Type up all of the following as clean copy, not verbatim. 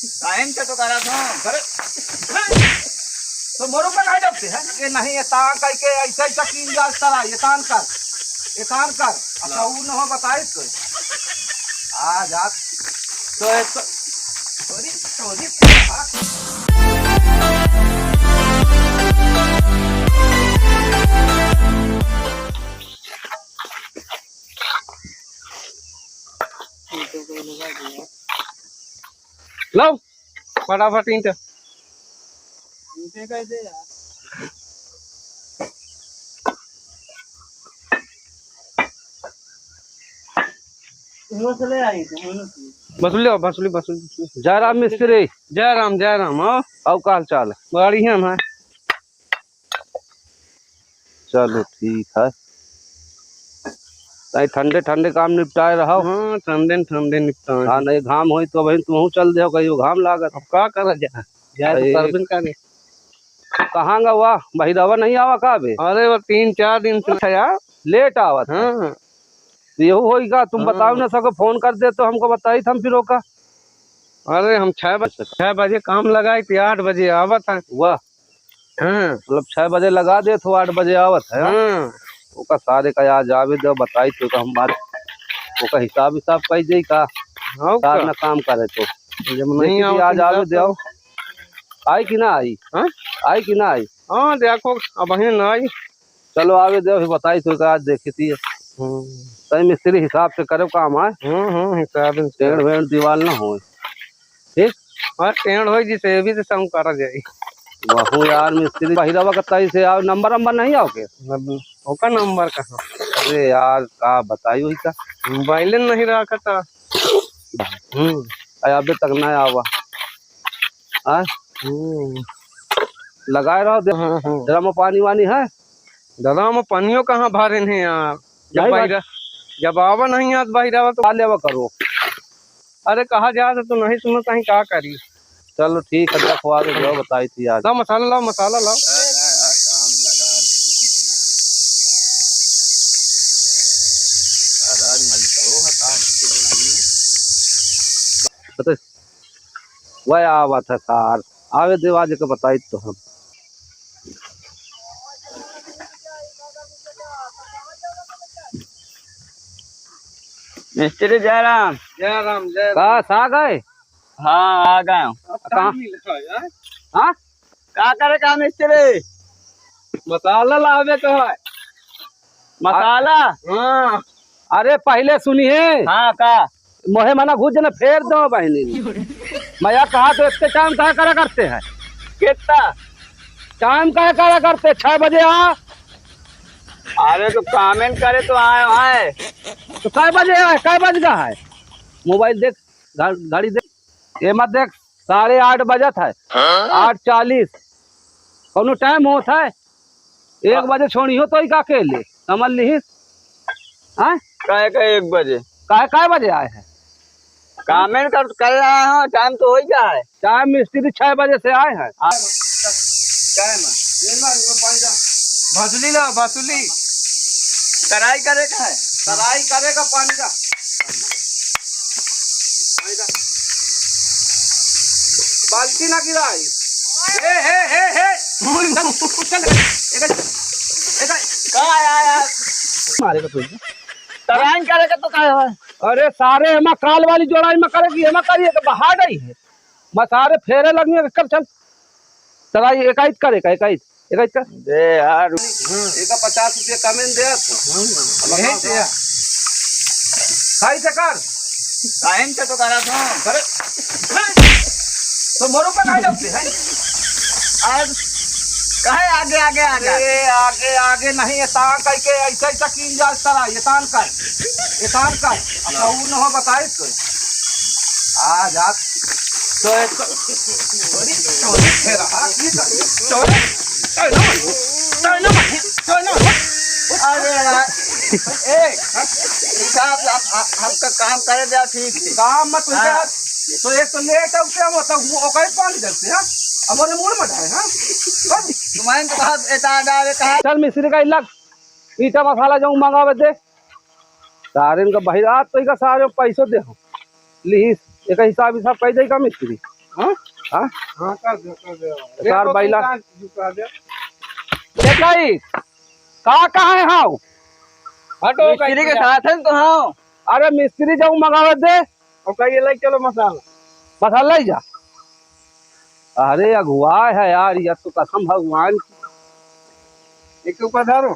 Time से तो करा था तो मोरू का नहीं डरते हैं कि नहीं ये तान करके ऐसा ऐसा कीन जाल तरा ये तान कर अच्छा वो न हो बताए तो आ जा तो सॉरी लो फटाफट ईंट कैसे यार मसले आई थे बसुली जयराम मिस्त्री जयराम हाँ अब का हाल चाल है बढ़िया है चलो ठीक है ताई ठंडे ठंडे काम निपटाए रहो हाँ ठंडे निपटा हाँ नहीं घाम हो तो वही तुम चल दे कहियो घाम लागत अब का करा जाए करबिन करे कहाँ गा हुआ बहिरवा नहीं आवा का बे अरे वो 3-4 दिन से यार लेट आवत हाँ यहू होगा तुम बताओ ना सको फोन कर दे तो हमको बताई हम फिर का अरे हम 6 बजे काम लगाए थे 8 बजे आवत है वाह हाँ मतलब 6 बजे लगा दे तो 8 बजे आवत है हाँ ओका सारे का आज आवे दो बताई तो हम बात ओका हिसाब कही दे का साथ में काम करे तो जब नहीं आज आवे दो आई कि ना आई हाँ आई कि ना आई हाँ देखो अब ना आई चलो आवे दो फिर बताई तो आज देखी थी सही मिस्त्री हिसाब से करे काम है हिसाब टेढ़ वेढ़ दीवार ना हो ठीक हाँ टेढ़ हो जिसे भी से सम करा जाए वहू यार मिस्त्री बहिरवा कताई से आओ नंबर नहीं आओ के ओका नंबर कहाँ अरे यार का बताई हुई का मोबाइल नहीं रखा था अबे तक ना आवा लगाए रहो ड्रम में पानी वानी है दादा में पानियों कहाँ भरे हैं यार जब आवा नहीं आज बहिरावा तो लेवा करो अरे कहा जा तो नहीं सुनो कहीं क्या करी चलो ठीक है रखवा दे जो बताई थी आज लाओ मसाला लाओ वह आवा था सार आवे देवाज के बताई तो हम मिस्त्री जयराम आ गए हाँ आ गए हाँ क्या करे का मिस्त्री मसाला लावे का है मसाला हाँ अरे पहले सुनिए हाँ का मोहे मना घुस जाना फेर दो बहनी मैं कहा तो इतने टाइम कहा करा करते हैं कितना टाइम कहा करा करते 6 बजे आ अरे तो कमेंट करे तो आए तो कै बजे आए कै बज का है मोबाइल देख घड़ी देख ये मत देख 8:30 बजत है 8:40 कौनो टाइम होता है 1 बजे छोड़ी हो तो का के ले समझ ली कहे का 1 बजे कै बजे आए हैं कमेंट कर रहा हूँ टाइम तो हो ही गया है टाइम मिस्त्री 6 बजे से आए हैं भसुली कढ़ाई करे का है तराई करेगा पानी का बाल्टी ना गिराई मारेगा तो कढ़ाई करे का तो क्या है अरे सारे हम काल वाली जोड़ाई में करेगी हम करिए तो बहा गई है मैं सारे फेरे लगने कर चल तराई एकाइत करेगा एकाइत कर दे यार एक 50 रुपये कमेंट दे खाई से कर टाइम से तो करा था तो मोरू का नहीं लगते हैं आज कहे आगे आगे नहीं ये तान करके ऐसा ऐसा कीन जाल तरा ये तान कर अच्छा वो न हो बताए तो आ जा तो हमका काम करे दे ठीक है काम मत तो एक तो लेट ओके पानी देते हैं हमारे मुंह में है हां तुम्हारे तो कहा एटा डाले कहा चल मिस्त्री का इलाक ईटा मसाला जाऊं मंगावे दे सारे का बहिरात तो का सारे पैसों दे ली एक हिसाब कह देगा मिस्त्री हाँ हाँ हाँ कर दे चार बैला झुका दे देखा ही कहाँ है हाँ हटो मिस्त्री के साथ है तो हाँ अरे मिस्त्री जाऊँ मंगावे दे और कहिए ले चलो मसाला मसाला ही जा। अरे अगुआ है यार यह तो कसम भगवान की। एक ऊपर धरो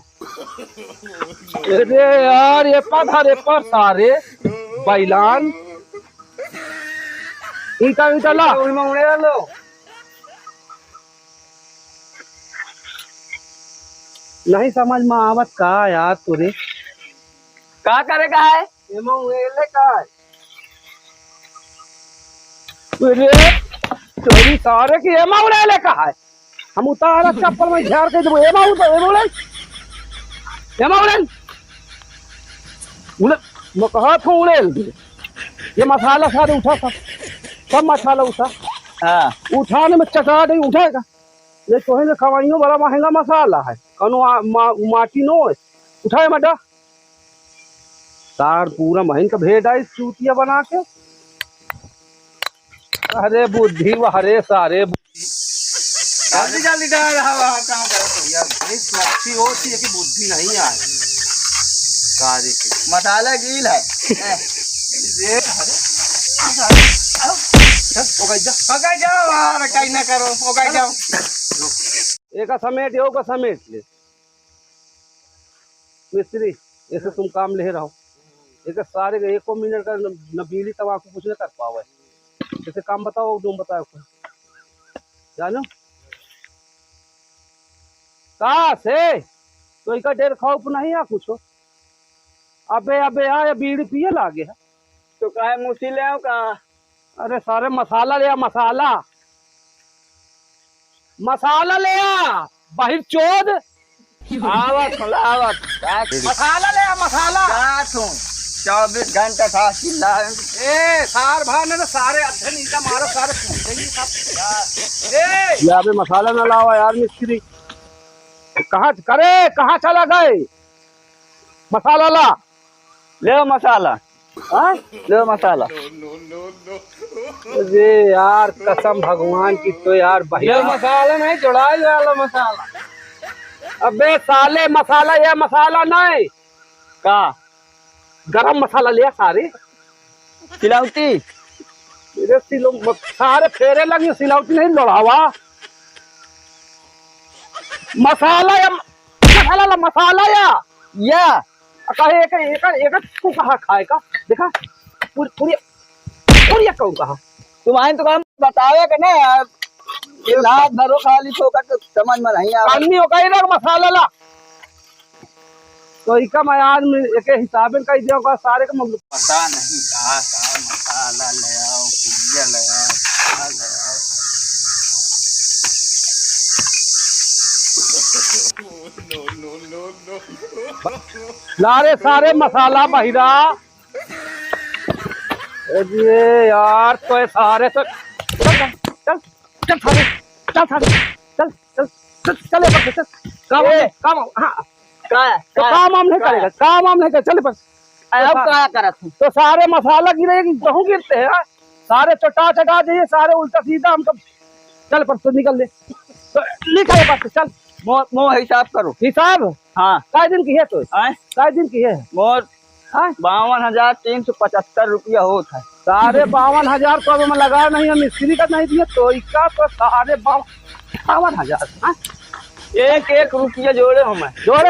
अरे यार ये पधारे पर सारे बैलान ईटा ईटा ला में उड़े लो नहीं समझ में आवत का यार तुरे क्या करेगा है एमा उड़े का अरे चोरी सारे की एमा उड़े ले का है हम उतारा चप्पल में झाड़ के देबो एमा उड़े एमा उड़े उड़े मैं कहा था उड़े ये मसाला सारे उठा सब मसाला उठा हाँ उठाने में चटा नहीं उठेगा ये तो है खवाइयों बड़ा महंगा मसाला है कनो माटी नो उठाए मटा तार पूरा महीन का भेड़ है चूतिया बना के। अरे बुद्धि हरे सारे जल्दी जल्दी डाल हवा काम करो तो यार बड़ी मच्छी होती है कि बुद्धि नहीं आए कार्य की मसाला गील है ये पकाई जाओ यार कहीं ना करो पकाई जाओ एक समेट यो का समेट ले मिस्त्री ऐसे तुम काम ले रहो एक सारे का एको मिनट का न बीड़ी तम्बाकू कुछ नहीं कर पाओ जैसे काम बताओ तुम बताओ जानो कहा से तो इका डेर खाओ नहीं आ कुछ अबे अबे आ बीड़ी पिए लागे है तो काहे मुसी ले आओ का अरे सारे मसाला ले आ मसाला मसाला ले आ बाहर चोद आवत मसाला ले आ मसाला 24 घंटा था चिल्ला ए सार भान ने सारे अच्छे नीचा मारो सारे पूछेंगे सब ए या बे मसाला ना लावा यार मिस्त्री कहाँ करे कहाँ चला गए मसाला ला ले मसाला हाँ ले मसाला अरे यार कसम भगवान की तो यार ये भैया मसाला नहीं चढ़ाई वाला मसाला अबे साले मसाला ये मसाला नहीं का गरम मसाला लिया सारे सिलौटी मेरे सारे फेरे लगे सिलौटी नहीं लड़ावा मसाला या मसाला ला मसाला या कहे एक तू कहा खाए का देखा पूरी कहूँ कहा तुम्हारे तो काम बतावे का ना यार ये लात भरो खाली ठोकर तो समझ में नहीं आ आदमी हो कहीं ना मसाला ला तो इका मैं आज एक हिसाब का दिया सारे का मतलब पता नहीं कहा मसाला ले आओ पुड़िया ले आओ ले आओ लारे सारे मसाला बहिरा ये यार तो ये सारे तो चल चल चल सारे चल सारे चल चल चल चले पर चल काम हाँ तो काम नहीं करेगा काम नहीं करेगा चले बस अब क्या करत हूं तो सारे मसाला गिरेगी गेहूं गिरते हैं सारे चटा दिए सारे उल्टा सीधा हमको चल पर तो निकल ले तो लिखा है बस चल मो हिसाब करो हिसाब हाँ काय दिन की है तो आए काय दिन की है मोर हाँ 52,375 रुपया होता है सारे 52,000 तो अब मैं लगा नहीं है मिस्त्री का नहीं दिया तो इसका तो सारे 52,000 हाँ एक एक रुपया जोड़े हो मैं जोड़े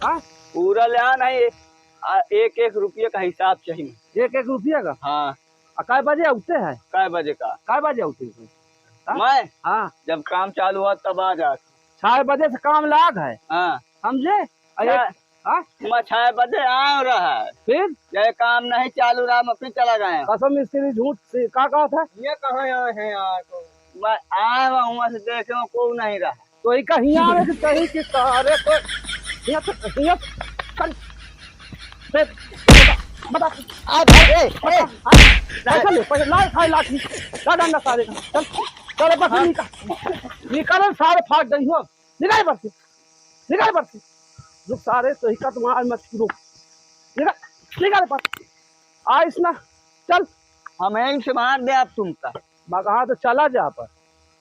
हाँ पूरा ले नहीं एक एक रुपये का हिसाब चाहिए एक रुपया का हाँ काय बजे आते हैं काय बजे का काय बजे आते हैं हाँ? मैं हाँ जब काम चालू हुआ तब आ जा 6 बजे से काम लाग है हाँ समझे हाँ मैं 6 बजे आ रहा है फिर ये काम नहीं चालू रहा मैं फिर चला गया कसम मिस्त्री झूठ से का कहा था ये कहाँ आए हैं यार तो मैं आया हुआ वहाँ से देखे वहाँ कोई नहीं रहा तो एक कहीं आवे कि कहीं के सारे तो यहाँ चल बता आ भाई पैसा ले पैसा ला खाए लाठी ला डंडा सारे का चल चल बस निकाल सारे फाट गई हो निकाल बस रुक सारे तो ही का तुम्हारा मत रुक निकाल बस आइस ना, चल। हम यहीं से मार दे आप तुमका। मैं कहा तो चला जा पर